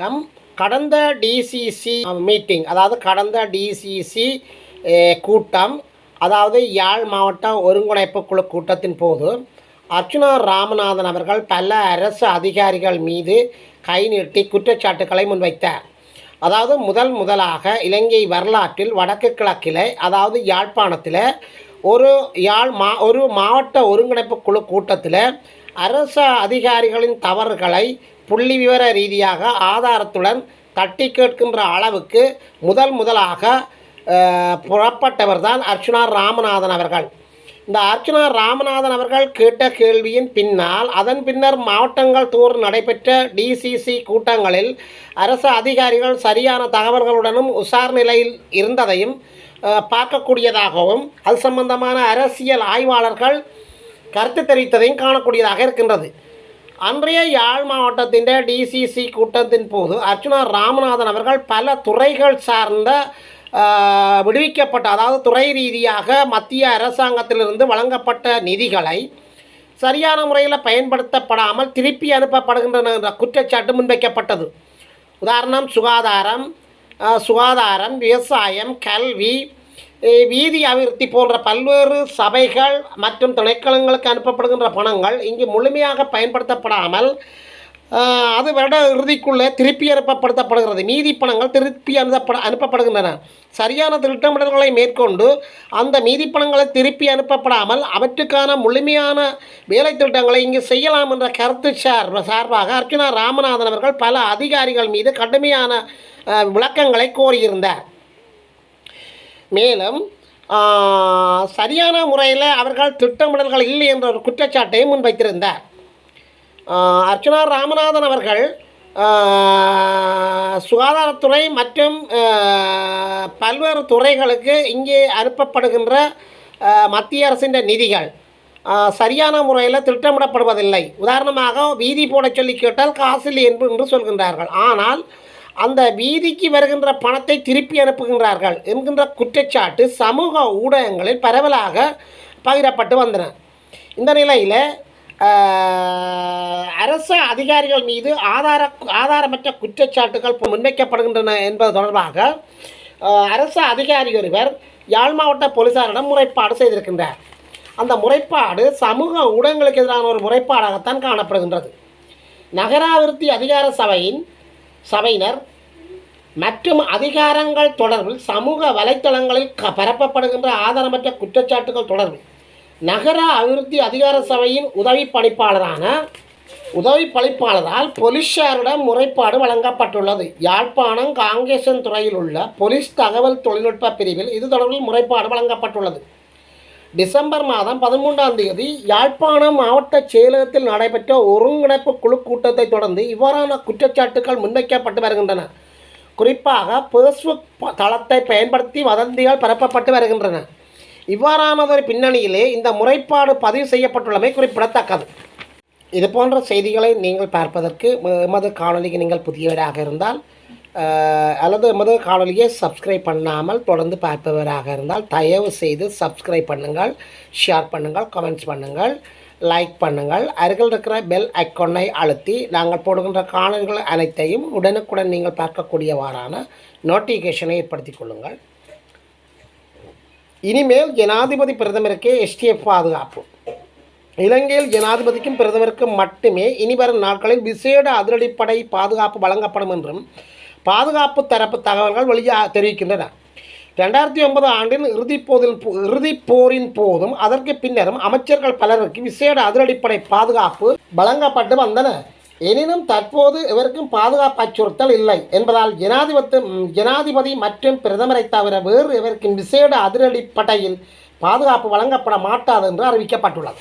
வணக்கம். கடந்த டிசிசி மீட்டிங், அதாவது கடந்த டிசிசி கூட்டம், அதாவது யாழ் மாவட்ட ஒருங்கிணைப்பு குழு கூட்டத்தின் போது அர்ச்சுனா ராமநாதன் அவர்கள் பல அரசு அதிகாரிகள் மீது கை நீட்டி குற்றச்சாட்டுக்களை முன்வைத்தார். அதாவது முதலாக இலங்கை வரலாற்றில் வடக்கு கிழக்கில், அதாவது யாழ்ப்பாணத்தில் ஒரு மாவட்ட ஒருங்கிணைப்பு குழு கூட்டத்தில் அரசு அதிகாரிகளின் தவறுகளை புள்ளி விவர ரீதியாக ஆதாரத்துடன் தட்டி கேட்கின்ற அளவுக்கு முதலாக புறப்பட்டவர் தான் அர்ச்சுனா ராமநாதன் அவர்கள். இந்த அர்ச்சுனா ராமநாதன் அவர்கள் கேட்ட கேள்வியின் பின்னால் அதன் பின்னர் மாவட்டங்கள் தோறும் நடைபெற்ற டிசிசி கூட்டங்களில் அரசு அதிகாரிகள் சரியான தகவல்களுடனும் உசார் நிலையில் இருந்ததையும் பார்க்கக்கூடியதாகவும் அது சம்பந்தமான அரசியல் ஆய்வாளர்கள் கருத்து தெரிவித்ததையும் காணக்கூடியதாக இருக்கின்றது. அன்றைய யாழ் மாவட்டத்தின் டிசிசி கூட்டத்தின் போது அர்ச்சுனா ராமநாதன் அவர்கள் பல துறைகள் சார்ந்த விடுவிக்கப்பட்ட, அதாவது துறை ரீதியாக மத்திய அரசாங்கத்திலிருந்து வழங்கப்பட்ட நிதிகளை சரியான முறையில் பயன்படுத்தப்படாமல் திருப்பி அனுப்பப்படுகின்றன என்ற குற்றச்சாட்டு முன்வைக்கப்பட்டது. உதாரணம் சுகாதாரம், விவசாயம், கல்வி, வீதி அபிவிருத்தி போன்ற பல்வேறு சபைகள் மற்றும் திணைக்களங்களுக்கு அனுப்பப்படுகின்ற பணங்கள் இங்கு முழுமையாக பயன்படுத்தப்படாமல் அது வருட இறுதிக்குள்ளே திருப்பி அனுப்பப்படுத்தப்படுகிறது. மீதி பணங்கள் திருப்பி அனுப்பப்படுகின்றன. சரியான திட்டமிடல்களை மேற்கொண்டு அந்த மீதி பணங்களை திருப்பி அனுப்பப்படாமல் அவற்றுக்கான முழுமையான வேலை திட்டங்களை இங்கு செய்யலாம் என்ற கருத்து சார்பாக அர்ச்சுனா ராமநாதன் அவர்கள் பல அதிகாரிகள் மீது கடுமையான விளக்கங்களை கோரியிருந்தார். மேலும் சரியான முறையில் அவர்கள் திட்டமிடல்கள் இல்லை என்ற ஒரு குற்றச்சாட்டை முன்வைத்திருந்தார். அர்ச்சுனா ராமநாதன் அவர்கள் சுகாதாரத்துறை மற்றும் பல்வேறு துறைகளுக்கு இங்கே அனுப்பப்படுகின்ற மத்திய அரசின் நிதிகள் சரியான முறையில் திட்டமிடப்படுவதில்லை. உதாரணமாக வீதி போட சொல்லி கேட்டால் காசில் என்று சொல்கின்றார்கள். ஆனால் அந்த வீதிக்கு வருகின்ற பணத்தை திருப்பி அனுப்புகின்றார்கள் என்கின்ற குற்றச்சாட்டு சமூக ஊடகங்களில் பரவலாக பகிரப்பட்டு வந்தன. இந்த நிலையில் அரசு அதிகாரிகள் மீது ஆதாரமற்ற குற்றச்சாட்டுகள் முன்வைக்கப்படுகின்றன என்பது தொடர்பாக அரசு அதிகாரி ஒருவர் யாழ் மாவட்ட போலீசாரிடம் முறைப்பாடு செய்திருக்கின்றார். அந்த முறைப்பாடு சமூக ஊடகங்களுக்கு எதிரான ஒரு முறைப்பாடாகத்தான் காணப்படுகின்றது. நகராபிவிருத்தி அதிகார சபையினர் மற்றும் அதிகாரங்கள் தொடர்பில் சமூக வலைத்தளங்களில் பரப்பப்படுகின்ற ஆதாரமற்ற குற்றச்சாட்டுகள் தொடர்பில் நகர அபிவிருத்தி அதிகார சபையின் உதவி பணிப்பாளரால் போலீசாரிடம் முறைப்பாடு வழங்கப்பட்டுள்ளது. யாழ்ப்பாணம் காங்கேசன் துறையில் உள்ள போலீஸ் தகவல் தொழில்நுட்ப பிரிவில் இது தொடர்பில் முறைப்பாடு வழங்கப்பட்டுள்ளது. டிசம்பர் மாதம் 13ஆம் தேதி யாழ்ப்பாணம் மாவட்ட செயலகத்தில் நடைபெற்ற ஒருங்கிணைப்பு குழு கூட்டத்தை தொடர்ந்து இவ்வாறான குற்றச்சாட்டுகள் முன்வைக்கப்பட்டு வருகின்றன. குறிப்பாக ஃபேஸ்புக் தளத்தை பயன்படுத்தி வதந்திகள் பரப்பப்பட்டு வருகின்றன. இவ்வாறானதொரு பின்னணியிலே இந்த முறைப்பாடு பதிவு செய்யப்பட்டுள்ளமை குறிப்பிடத்தக்கது. இது போன்ற செய்திகளை நீங்கள் பார்ப்பதற்கு எமது காணொலிக்கு நீங்கள் புதியவராக இருந்தால் அல்லது எமது காணொலியை சப்ஸ்கிரைப் பண்ணாமல் தொடர்ந்து பார்ப்பவராக இருந்தால் தயவு செய்து சப்ஸ்கிரைப் பண்ணுங்கள், ஷேர் பண்ணுங்கள், கமெண்ட்ஸ் பண்ணுங்கள், லைக் பண்ணுங்கள். அருகில் இருக்கிற பெல் ஐக்கானை அழுத்தி நாங்கள் போடுகின்ற காணொலிகள் அனைத்தையும் உடனுக்குடன் நீங்கள் பார்க்கக்கூடியவாறான நோட்டிஃபிகேஷனை ஏற்படுத்தி கொள்ளுங்கள். இனிமேல் ஜனாதிபதி பிரதமருக்கே STF பாதுகாப்பு. இலங்கையில் ஜனாதிபதிக்கும் பிரதமருக்கும் மட்டுமே இனிவரும் நாட்களில் விசேட அதிரடிப்படை பாதுகாப்பு வழங்கப்படும் என்றும் பாதுகாப்பு தரப்பு தகவல்கள் தெரிவிக்கின்றன. 2009 ஆண்டின் இறுதிப் போரின் போதும் அதற்கு பின்னரும் அமைச்சர்கள் பலருக்கு விசேட அதிரடிப்படை பாதுகாப்பு வழங்கப்பட்டு வந்தன. எனினும் தற்போது இவருக்கும் பாதுகாப்பு அச்சுறுத்தல் இல்லை என்பதால் ஜனாதிபதி மற்றும் பிரதமரை தவிர வேறு இவருக்கும் விசேட அதிரடிப்படையில் பாதுகாப்பு வழங்கப்பட மாட்டாது என்று அறிவிக்கப்பட்டுள்ளது.